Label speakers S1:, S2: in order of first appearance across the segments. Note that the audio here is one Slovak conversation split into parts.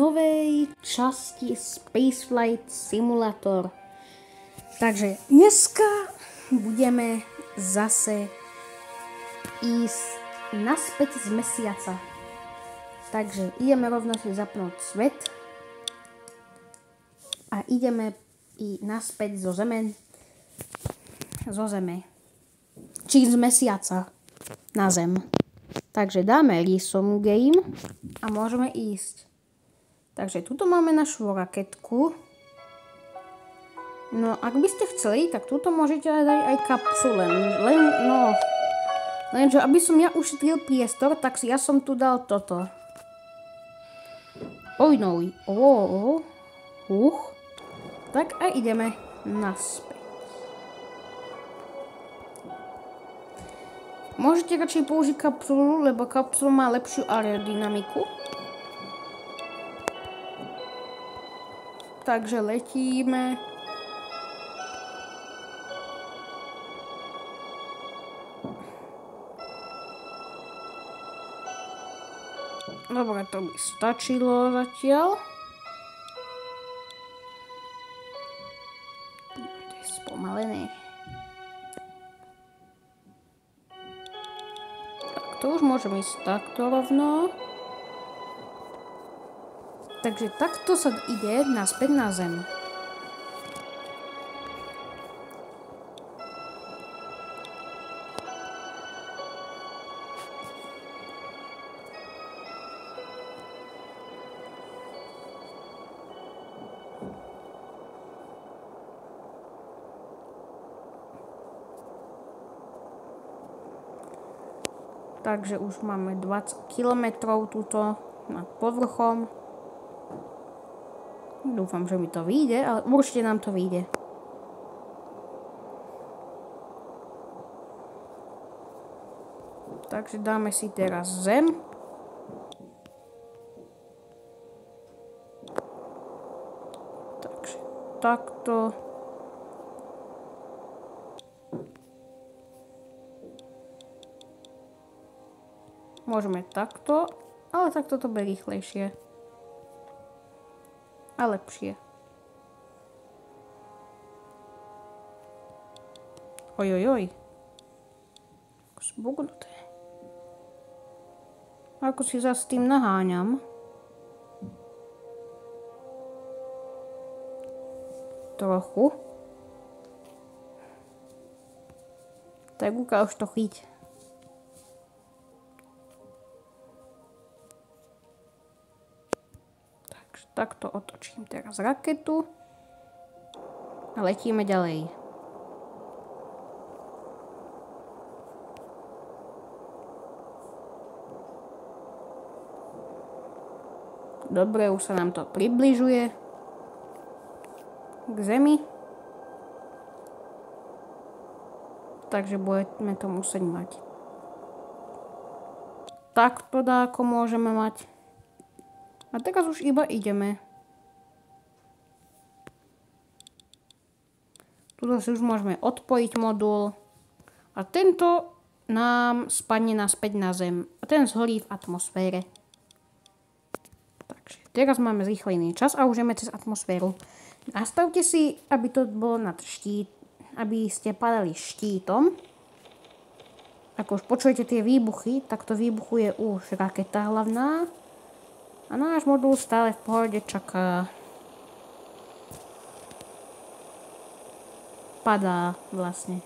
S1: novej časti Spaceflight Simulator. Takže dneska budeme zase ísť naspäť z mesiaca. Takže ideme rovno si zapnúť svet a ideme i naspäť zo Zeme. Či z mesiaca na Zem. Takže dáme Resume Game a môžeme ísť. Takže tuto máme našu raketku. No, ak by ste chceli, tak tuto môžete dať aj kapsule. Lenže aby som ja ušetril priestor, tak ja som tu dal toto. Tak a ideme naspäť. Môžete radšej použiť kapsulu, lebo kapsula má lepšiu aerodynamiku. Takže letíme. Dobre, to by stačilo zatiaľ. To je spomalené. To už môžeme ísť takto rovno. Takže takto sa ide naspäť na Zem. Takže už máme 20 km tuto nad povrchom. Dúfam, že mi to vyjde, ale určite nám to vyjde. Takže dáme si teraz Zem. Takže takto. Môžeme takto, ale takto to bude rýchlejšie. A lepšie. Ojojoj. Ako zbugnuté. Ako si zase tým naháňam. Trochu. Tak ukáž to chyť. Takto otočím teraz raketu a letíme ďalej. Dobre, už sa nám to približuje k Zemi. Takže budeme to musieť mať. Takto dáko môžeme mať. A teraz už iba ideme. Tuto si už môžeme odpojiť modul. A tento nám spadne naspäť na Zem. A ten zhorí v atmosfére. Takže teraz máme zrýchlený čas a už ideme cez atmosféru. Nastavte si, aby to bolo nad štít, aby ste padali štítom. Ako už počujete tie výbuchy, tak to výbuchuje už raketa hlavná. A náš modul stále v pohode čaká. Padá vlastne.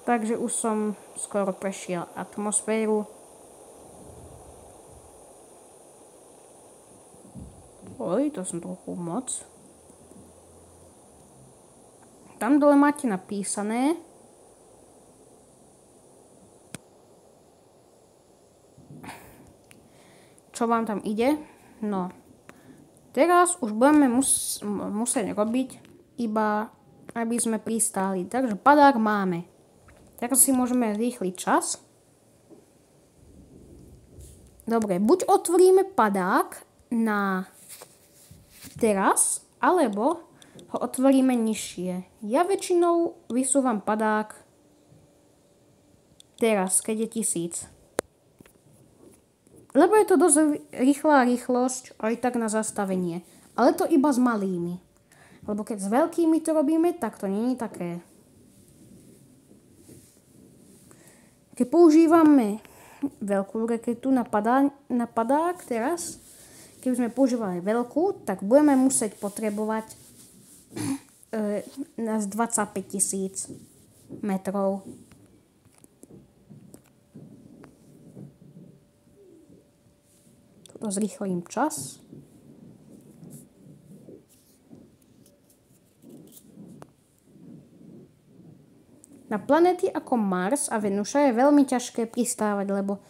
S1: Takže už som skoro prešiel atmosféru. To som trochu moc. Tam dole máte napísané. Čo vám tam ide? No. Teraz už budeme musieť robiť iba, aby sme pristáli. Takže padák máme. Teraz si môžeme rýchliť čas. Dobre, buď otvoríme padák na teraz, alebo ho otvoríme nižšie. Ja väčšinou vysúvam padák teraz, keď je 1000. Lebo je to dosť rýchla rýchlosť aj tak na zastavenie. Ale to iba s malými. Lebo keď s veľkými to robíme, tak to nie je také. Keď používame veľkú raketu na padák teraz, keby sme používali veľkú, tak budeme musieť potrebovať na 25 000 metrov. Toto zrýchlím čas. Na planéty ako Mars a Venuša je veľmi ťažké pristávať, lebo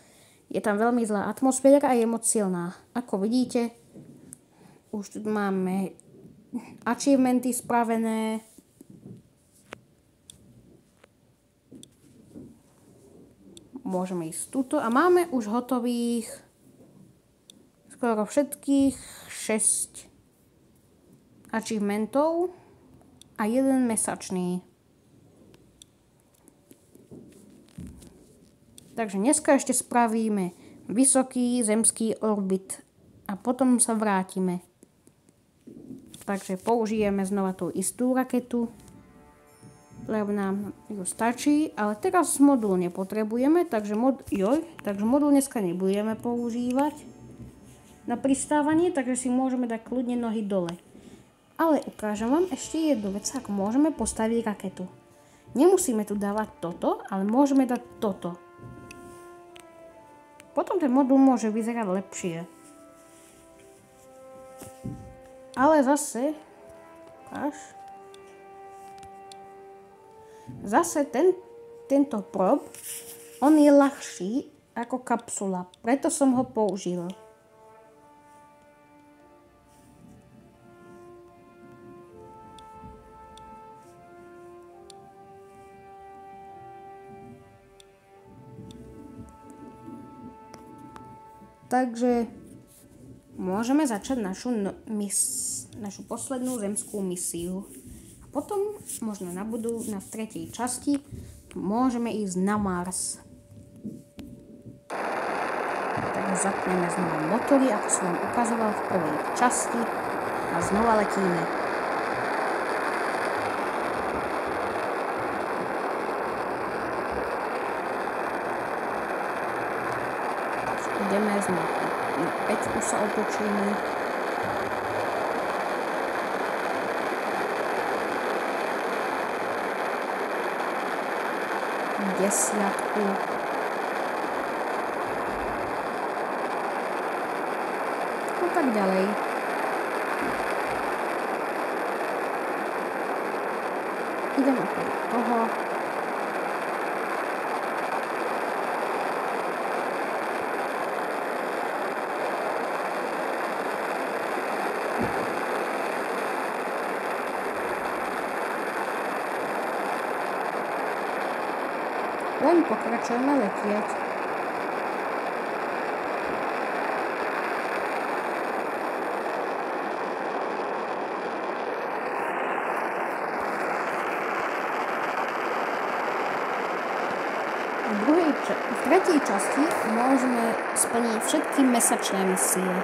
S1: je tam veľmi zlá atmosféra a je moc silná. Ako vidíte, už tu máme achievementy spravené. Môžeme ísť tuto a máme už hotových skoro všetkých 6 achievementov a 1 mesačný. Takže dneska ešte spravíme vysoký zemský orbit a potom sa vrátime. Takže použijeme znova tú istú raketu, lebo nám ju stačí, ale teraz modul nepotrebujeme, takže modul dneska nebudeme používať na pristávanie, takže si môžeme dať kľudne nohy dole. Ale ukážem vám ešte jednu vec, ako môžeme postaviť raketu. Nemusíme tu dávať toto, ale môžeme dať toto. Potom ten modul môže vyzerať lepšie. Ale zase tento prob, on je ľahší ako kapsula, preto som ho použil. Takže môžeme začať našu poslednú zemskú misiu. A potom, možno na tretej časti, môžeme ísť na Mars. Takže zapneme znova motory, ako som vám ukazoval v prvej časti. A znova letíme. Ideme znova. Na 5 sa otočíme. Desiatku. No tak ďalej. Ideme okolo toho. Len pokračujeme letieť. V tretej časti môžeme splniť všetky mesačné misie.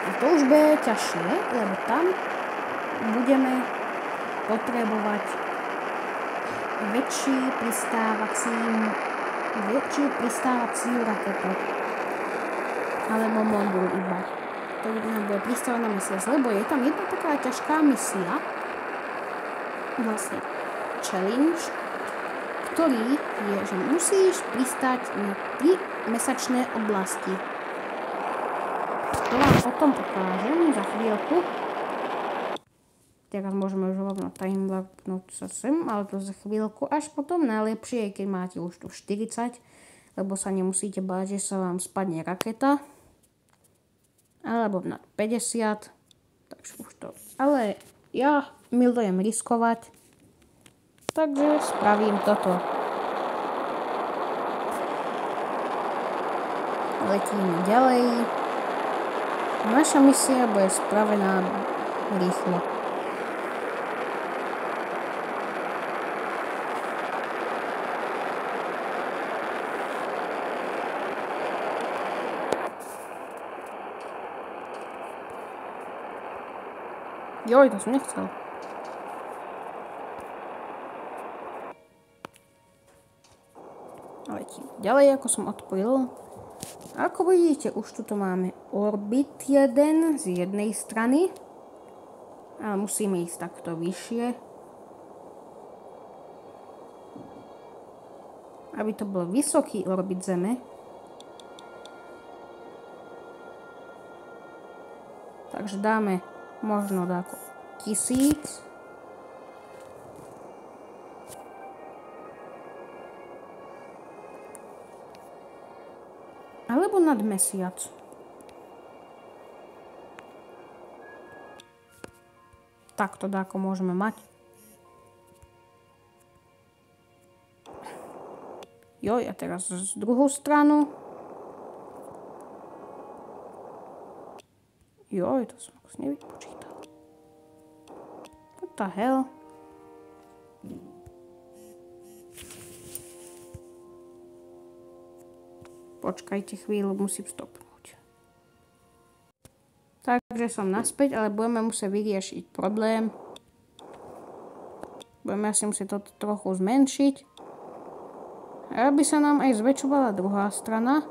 S1: A to už bude ťažšie, lebo tam budeme potrebovať väčšiu pristávaciu raketu. Alebo modul iba. To nám bude pristávať na mesiac, lebo je tam jedna taká ťažká misia, vlastne challenge, ktorý je, že musíš pristáť na 3 mesačné oblasti. To vám potom ukážem za chvíľku. Teraz môžeme už rovno timewarpnúť sa sem, ale to za chvíľku. Až potom najlepšie je, keď máte už tu 40, lebo sa nemusíte báť, že sa vám spadne raketa. Alebo nad 50. Takže už to. Ale ja milujem riskovať. Takže spravím toto. Letíme ďalej. Naša misia bude spravená rýchlo. Joj, to som nechcel. Letím ďalej, ako som odpojil. Ako vidíte, už tu máme orbit jeden z jednej strany. Ale musíme ísť takto vyššie. Aby to bol vysoký orbit Zeme. Takže dáme možno dáko 1000. Alebo nad mesiac. Takto dáko môžeme mať. Joj, a teraz z druhú stranu. Joj, to som ako nevypočítal. What the hell? Počkajte chvíľu, musím stopnúť. Takže som naspäť, ale budeme musieť vyriešiť problém. Budeme asi musieť toto trochu zmenšiť. Aby sa nám aj zväčšovala druhá strana.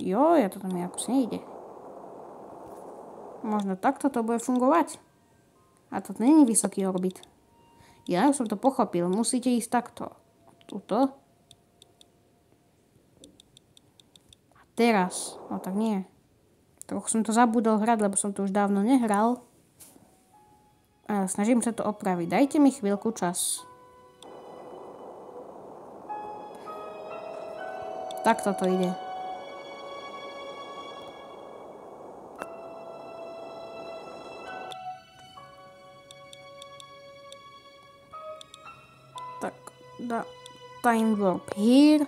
S1: Joj, toto mi ako nejde. Možno takto to bude fungovať. A toto nie je vysoký orbit. Ja som to pochopil. Musíte ísť takto. Tuto. A teraz. No tak nie. Trochu som to zabudol hrať, lebo som to už dávno nehral. Ale snažím sa to opraviť. Dajte mi chvíľku čas. Takto to ide. Tak, time warp here.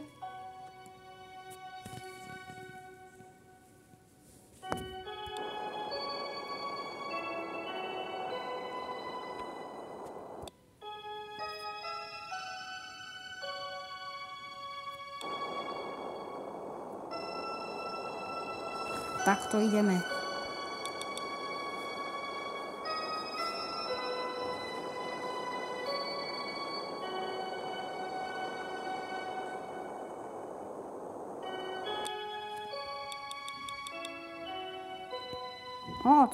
S1: Takto ideme.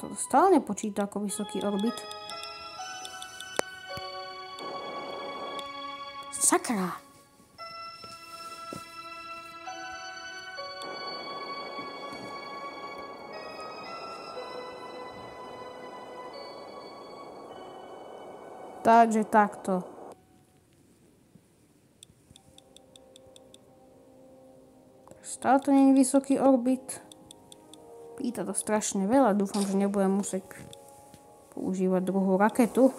S1: To stále nepočíta ako vysoký orbit. Sakra! Takže takto. Stále to nie je vysoký orbit. Pýta to strašne veľa. Dúfam, že nebudem musieť používať druhú raketu.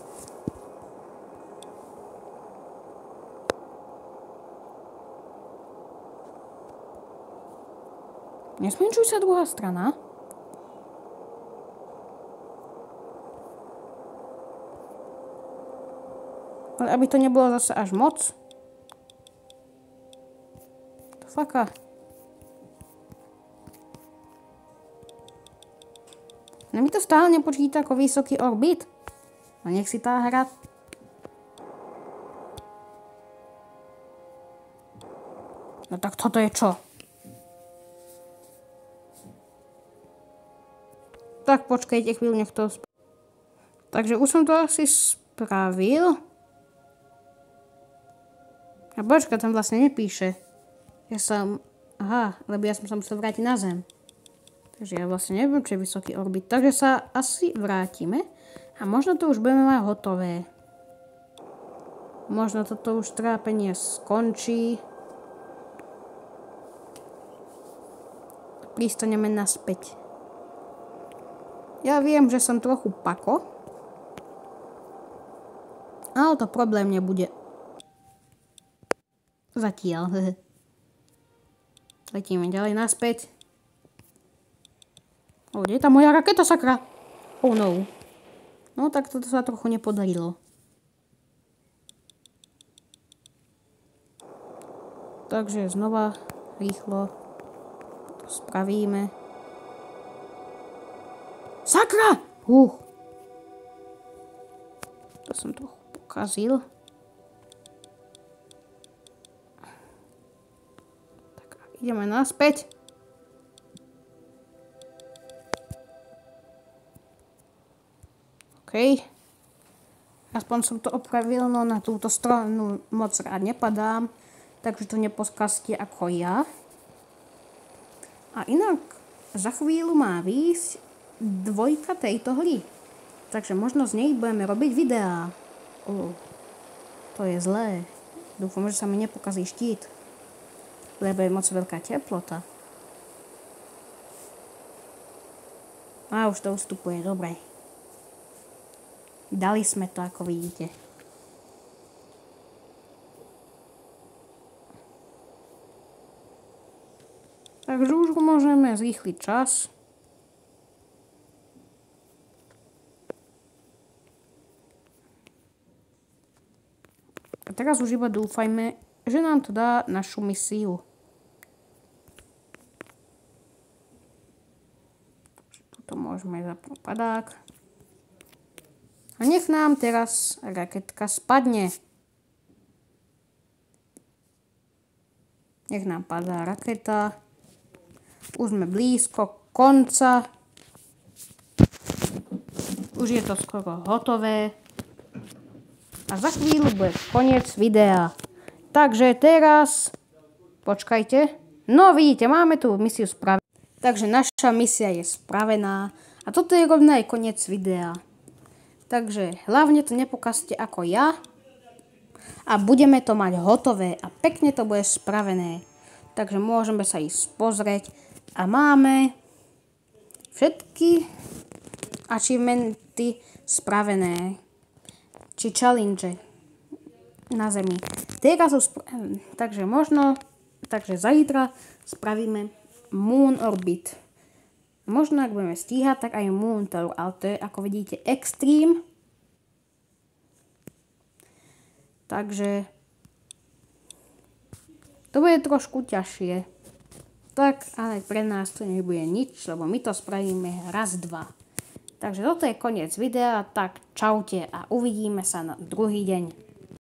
S1: Nesmenšuj sa druhá strana. Ale aby to nebolo zase až moc. To faka. No mi to stále nepočíta ako vysoký orbit. A nech si tá hra. No tak toto je čo? Tak počkajte chvíľu, nech to Takže už som to asi spravil. A počka, tam vlastne nepíše. Lebo ja som sa musel vrátiť na Zem. Takže ja vlastne neviem, čo je vysoký orbit. Takže sa asi vrátime. A možno to už budeme mať hotové. Možno toto už trápenie skončí. Pristaneme naspäť. Ja viem, že som trochu pako. Ale to problém nebude. Zatiaľ. Letíme ďalej naspäť. Kde je tá moja raketa, sakra? Oh no. No tak toto sa trochu nepodarilo. Takže znova rýchlo spravíme. Sakra! To som trochu pokazil. Tak ideme naspäť. OK. Aspoň som to opravil, no na túto stranu moc rád nepadám, takže to neposkazte ako ja. A inak za chvíľu má výjsť 2 tejto hry. Takže možno z nej budeme robiť videá. To je zlé. Dúfam, že sa mi nepokazí štít. Lebo je moc veľká teplota. A už to ustupuje, dobre. Dali sme to, ako vidíte. Takže už môžeme zrýchliť čas. A teraz už iba dúfajme, že nám to dá našu misiu. Toto môžeme zapnúť padák. A nech nám teraz raketka spadne. Nech nám padá raketa. Už sme blízko konca. Už je to skoro hotové. A za chvíľu bude koniec videa. Takže teraz... Počkajte. No vidíte, máme tu misiu spravenú. Takže naša misia je spravená. A toto je rovno aj koniec videa. Takže hlavne to nepokazte ako ja. A budeme to mať hotové. A pekne to bude spravené. Takže môžeme sa ísť pozrieť. A máme všetky achievementy spravené. Či challenge na Zemi. Teraz takže možno, takže zajtra spravíme Moon Orbit. Možno, ak budeme stíhať, tak aj Moon Tower, ale to je, ako vidíte, extreme. Takže to bude trošku ťažšie. Tak, ale pre nás to nebude nič, lebo my to spravíme raz, 2. Takže toto je koniec videa, tak čaute a uvidíme sa na druhý deň.